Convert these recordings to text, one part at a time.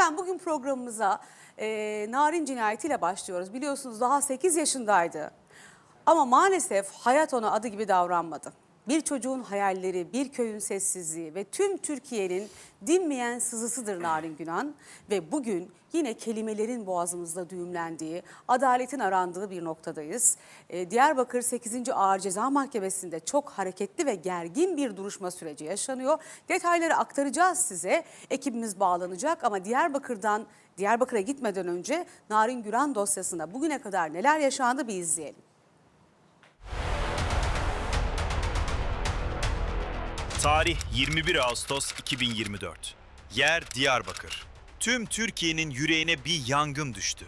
Efendim bugün programımıza Narin cinayetiyle başlıyoruz. Biliyorsunuz daha 8 yaşındaydı. Ama maalesef hayat ona adı gibi davranmadı. Bir çocuğun hayalleri, bir köyün sessizliği ve tüm Türkiye'nin dinmeyen sızısıdır Narin Günan. Ve bugün yine kelimelerin boğazımızda düğümlendiği, adaletin arandığı bir noktadayız. Diyarbakır 8. Ağır Ceza Mahkemesi'nde çok hareketli ve gergin bir duruşma süreci yaşanıyor. Detayları aktaracağız size. Ekibimiz bağlanacak ama Diyarbakır'a gitmeden önce Narin Günan dosyasında bugüne kadar neler yaşandı bir izleyelim. Tarih 21 Ağustos 2024. Yer Diyarbakır. Tüm Türkiye'nin yüreğine bir yangın düştü.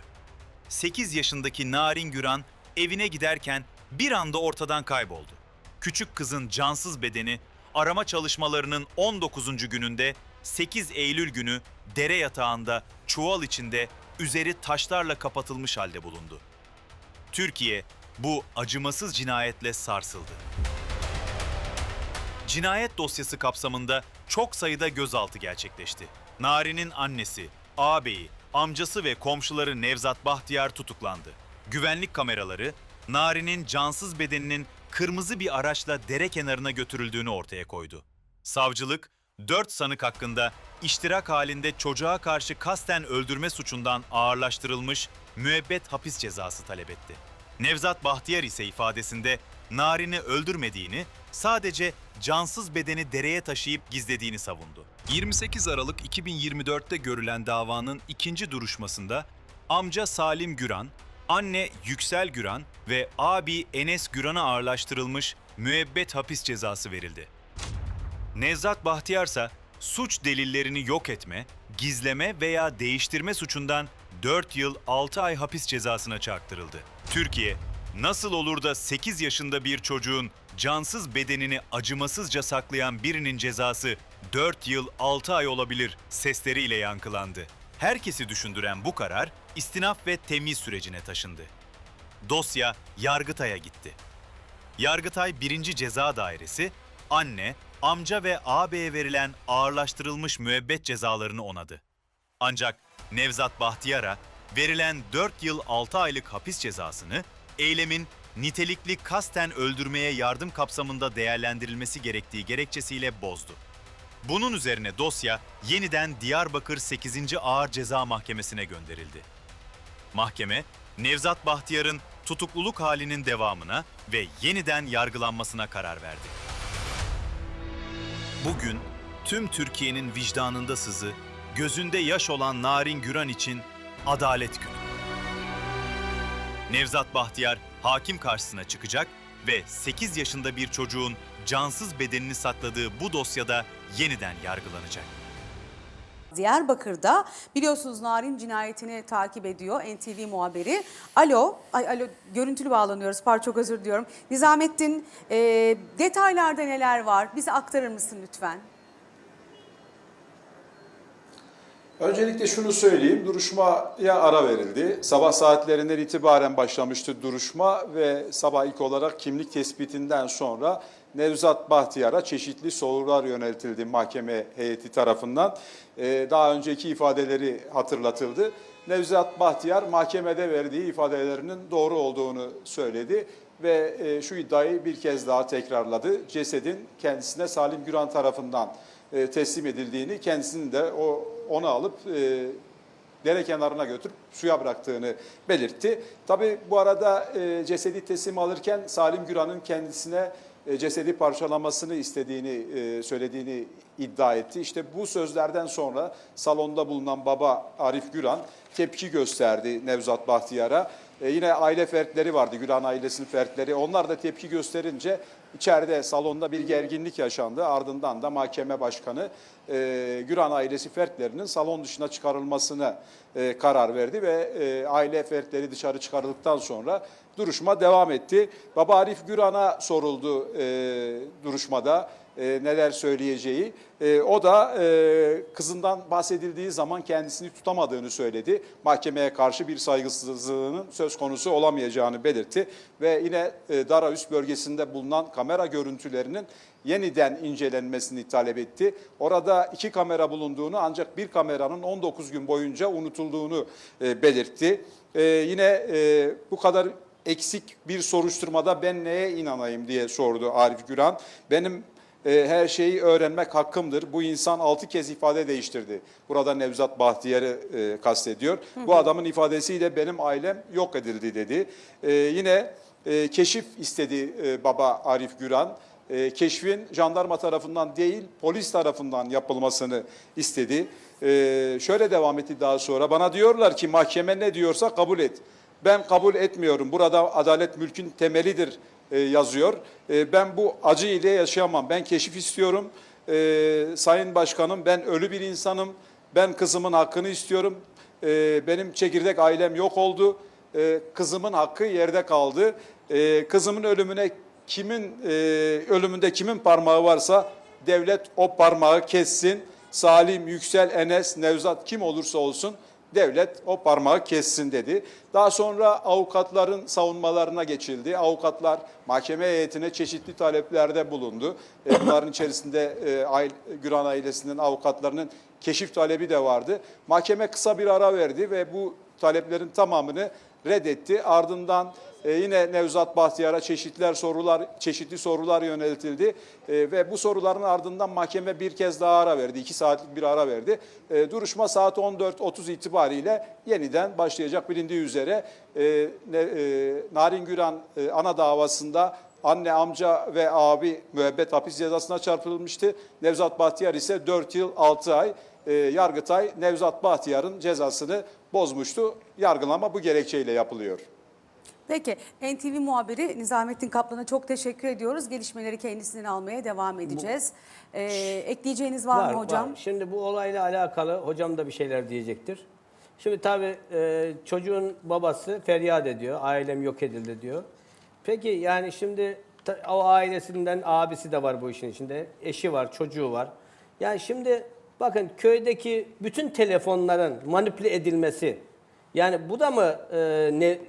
8 yaşındaki Narin Güran evine giderken bir anda ortadan kayboldu. Küçük kızın cansız bedeni arama çalışmalarının 19. gününde 8 Eylül günü dere yatağında çuval içinde üzeri taşlarla kapatılmış halde bulundu. Türkiye bu acımasız cinayetle sarsıldı. Cinayet dosyası kapsamında çok sayıda gözaltı gerçekleşti. Narin'in annesi, ağabeyi, amcası ve komşuları Nevzat Bahtiyar tutuklandı. Güvenlik kameraları, Narin'in cansız bedeninin kırmızı bir araçla dere kenarına götürüldüğünü ortaya koydu. Savcılık, 4 sanık hakkında iştirak halinde çocuğa karşı kasten öldürme suçundan ağırlaştırılmış müebbet hapis cezası talep etti. Nevzat Bahtiyar ise ifadesinde Narin'i öldürmediğini, sadece cansız bedeni dereye taşıyıp gizlediğini savundu. 28 Aralık 2024'te görülen davanın ikinci duruşmasında amca Salim Güran, anne Yüksel Güran ve abi Enes Güran'a ağırlaştırılmış müebbet hapis cezası verildi. Nevzat Bahtiyar ise suç delillerini yok etme, gizleme veya değiştirme suçundan 4 yıl 6 ay hapis cezasına çarptırıldı. Türkiye, nasıl olur da 8 yaşında bir çocuğun cansız bedenini acımasızca saklayan birinin cezası 4 yıl 6 ay olabilir sesleriyle yankılandı. Herkesi düşündüren bu karar istinaf ve temyiz sürecine taşındı. Dosya Yargıtay'a gitti. Yargıtay 1. Ceza Dairesi, anne, amca ve ağabeye verilen ağırlaştırılmış müebbet cezalarını onadı. Ancak Nevzat Bahtiyar'a verilen 4 yıl 6 aylık hapis cezasını eylemin nitelikli kasten öldürmeye yardım kapsamında değerlendirilmesi gerektiği gerekçesiyle bozdu. Bunun üzerine dosya yeniden Diyarbakır 8. Ağır Ceza Mahkemesi'ne gönderildi. Mahkeme, Nevzat Bahtiyar'ın tutukluluk halinin devamına ve yeniden yargılanmasına karar verdi. Bugün tüm Türkiye'nin vicdanında sızı, gözünde yaş olan Narin Güran için adalet günü. Nevzat Bahtiyar hakim karşısına çıkacak ve 8 yaşında bir çocuğun cansız bedenini sakladığı bu dosyada yeniden yargılanacak. Diyarbakır'da biliyorsunuz Narin cinayetini takip ediyor NTV muhabiri. Alo, görüntülü bağlanıyoruz, çok özür diliyorum. Nizamettin, detaylarda neler var? Bize aktarır mısın lütfen? Öncelikle şunu söyleyeyim, duruşmaya ara verildi. Sabah saatlerinden itibaren başlamıştı duruşma ve sabah ilk olarak kimlik tespitinden sonra Nevzat Bahtiyar'a çeşitli sorular yöneltildi mahkeme heyeti tarafından. Daha önceki ifadeleri hatırlatıldı. Nevzat Bahtiyar mahkemede verdiği ifadelerinin doğru olduğunu söyledi ve şu iddiayı bir kez daha tekrarladı. Cesedin kendisine Salim Güran tarafından teslim edildiğini, kendisinin de onu alıp dere kenarına götürüp suya bıraktığını belirtti. Tabii bu arada cesedi teslim alırken Salim Güran'ın kendisine cesedi parçalamasını istediğini söylediğini iddia etti. İşte bu sözlerden sonra salonda bulunan baba Arif Güran tepki gösterdi Nevzat Bahtiyar'a. Yine aile fertleri vardı, Güran ailesinin fertleri. Onlar da tepki gösterince içeride salonda bir gerginlik yaşandı. Ardından da mahkeme başkanı Güran ailesi fertlerinin salon dışına çıkarılmasına karar verdi ve aile fertleri dışarı çıkarıldıktan sonra duruşma devam etti. Baba Arif Güran'a soruldu duruşmada neler söyleyeceği. O da kızından bahsedildiği zaman kendisini tutamadığını söyledi. Mahkemeye karşı bir saygısızlığının söz konusu olamayacağını belirtti. Ve yine Dara Üst bölgesinde bulunan kamera görüntülerinin yeniden incelenmesini talep etti. Orada 2 kamera bulunduğunu ancak bir kameranın 19 gün boyunca unutulduğunu belirtti. Yine bu kadar eksik bir soruşturmada ben neye inanayım diye sordu Arif Güran. Benim her şeyi öğrenmek hakkımdır. Bu insan 6 kez ifade değiştirdi. Burada Nevzat Bahtiyar'ı kastediyor. Bu adamın ifadesiyle benim ailem yok edildi dedi. Yine keşif istedi baba Arif Güran. Keşfin jandarma tarafından değil polis tarafından yapılmasını istedi. Şöyle devam etti daha sonra. Bana diyorlar ki mahkeme ne diyorsa kabul et. Ben kabul etmiyorum. Burada adalet mülkün temelidir yazıyor. Ben bu acı ile yaşayamam. Ben keşif istiyorum. Sayın Başkanım ben ölü bir insanım. Ben kızımın hakkını istiyorum. Benim çekirdek ailem yok oldu. Kızımın hakkı yerde kaldı. Kızımın ölümünde kimin parmağı varsa devlet o parmağı kessin. Salim, Yüksel, Enes, Nevzat kim olursa olsun devlet o parmağı kessin dedi. Daha sonra avukatların savunmalarına geçildi. Avukatlar mahkeme heyetine çeşitli taleplerde bulundu. Bunların içerisinde Güran ailesinin avukatlarının keşif talebi de vardı. Mahkeme kısa bir ara verdi ve bu taleplerin tamamını reddetti. Ardından yine Nevzat Bahtiyar'a çeşitli sorular yöneltildi ve bu soruların ardından mahkeme bir kez daha ara verdi. 2 saatlik bir ara verdi. Duruşma saat 14.30 itibariyle yeniden başlayacak bilindiği üzere. Narin Güran ana davasında anne, amca ve abi müebbet hapis cezasına çarptırılmıştı. Nevzat Bahtiyar ise 4 yıl 6 ay. Yargıtay Nevzat Bahtiyar'ın cezasını bozmuştu. Yargılama bu gerekçeyle yapılıyor. Peki NTV muhabiri Nizamettin Kaplan'a çok teşekkür ediyoruz. Gelişmeleri kendisinden almaya devam edeceğiz. Ekleyeceğiniz var mı hocam? Var. Şimdi bu olayla alakalı hocam da bir şeyler diyecektir. Şimdi tabii çocuğun babası feryat ediyor. Ailem yok edildi diyor. Peki yani şimdi o ailesinden abisi de var bu işin içinde. Eşi var, çocuğu var. Yani şimdi bakın köydeki bütün telefonların manipüle edilmesi, yani bu da mı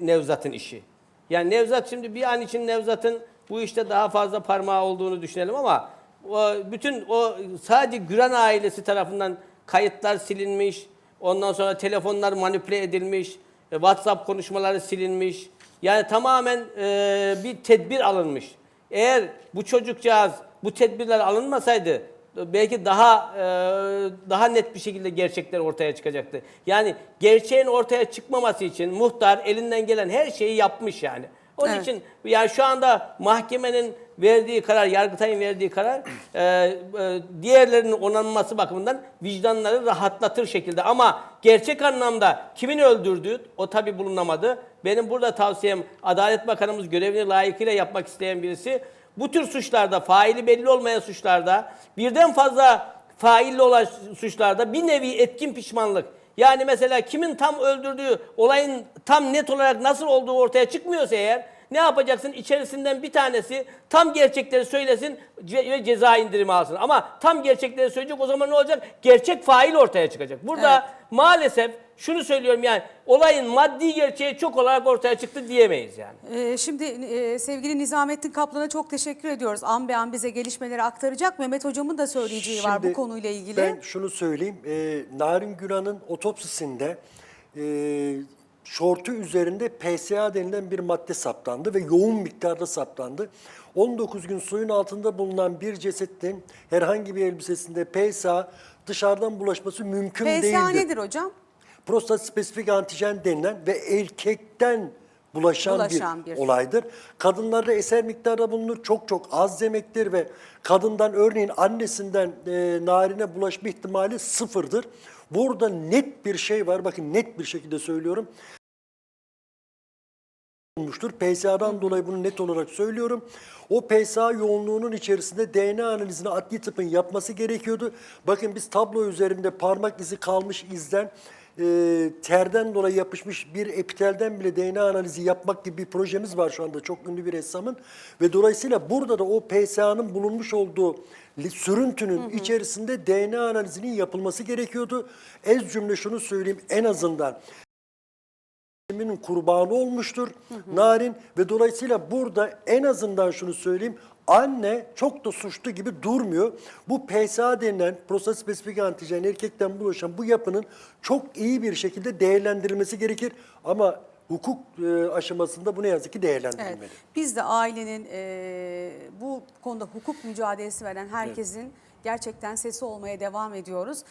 Nevzat'ın işi? Yani Nevzat şimdi bir an için Nevzat'ın bu işte daha fazla parmağı olduğunu düşünelim ama bütün o sadece Güran ailesi tarafından kayıtlar silinmiş, ondan sonra telefonlar manipüle edilmiş, WhatsApp konuşmaları silinmiş. Yani tamamen bir tedbir alınmış. Eğer bu çocukcağız bu tedbirler alınmasaydı belki daha net bir şekilde gerçekler ortaya çıkacaktı. Yani gerçeğin ortaya çıkmaması için muhtar elinden gelen her şeyi yapmış yani. Onun için yani şu anda mahkemenin verdiği karar, Yargıtay'ın verdiği karar diğerlerinin onanması bakımından vicdanları rahatlatır şekilde. Ama gerçek anlamda kimin öldürdüğü o tabii bulunamadı. Benim burada tavsiyem Adalet Bakanımız görevini layıkıyla yapmak isteyen birisi bu tür suçlarda, faili belli olmayan suçlarda, birden fazla failli olan suçlarda bir nevi etkin pişmanlık. Yani mesela kimin tam öldürdüğü, olayın tam net olarak nasıl olduğu ortaya çıkmıyorsa eğer ne yapacaksın? İçerisinden bir tanesi tam gerçekleri söylesin ve ceza indirimi alsın. Ama tam gerçekleri söyleyecek, o zaman ne olacak? Gerçek fail ortaya çıkacak. Burada maalesef şunu söylüyorum, yani olayın maddi gerçeği çok olarak ortaya çıktı diyemeyiz yani. Şimdi sevgili Nizamettin Kaplan'a çok teşekkür ediyoruz. An be an bize gelişmeleri aktaracak. Mehmet Hocam'ın da söyleyeceği var bu konuyla ilgili. Ben şunu söyleyeyim. Narin Güran'ın otopsisinde şortu üzerinde PSA denilen bir madde saptandı ve yoğun miktarda saptandı. 19 gün suyun altında bulunan bir cesetin herhangi bir elbisesinde PSA dışarıdan bulaşması mümkün değildir. PSA nedir hocam? Prostat spesifik antijen denilen ve erkekten bulaşan bir olaydır. Kadınlarda eser miktarda bulunur. Çok az demektir ve kadından örneğin annesinden narine bulaşma ihtimali sıfırdır. Burada net bir şey var. Bakın net bir şekilde söylüyorum. Olmuştur. PSA'dan dolayı bunu net olarak söylüyorum. O PSA yoğunluğunun içerisinde DNA analizini adli tıbbın yapması gerekiyordu. Bakın biz tablo üzerinde parmak izi kalmış izden terden dolayı yapışmış bir epitelden bile DNA analizi yapmak gibi bir projemiz var şu anda çok ünlü bir ressamın. Ve dolayısıyla burada da o PSA'nın bulunmuş olduğu sürüntünün içerisinde DNA analizinin yapılması gerekiyordu. Ez cümle şunu söyleyeyim, en azından kurbanı olmuştur Narin ve dolayısıyla burada en azından şunu söyleyeyim, anne çok da suçlu gibi durmuyor. Bu PSA denilen prostat spesifik antijen erkekten bulaşan bu yapının çok iyi bir şekilde değerlendirilmesi gerekir. Ama hukuk aşamasında bu ne yazık ki değerlendirilmeli. Evet. Biz de ailenin bu konuda hukuk mücadelesi veren herkesin gerçekten sesi olmaya devam ediyoruz.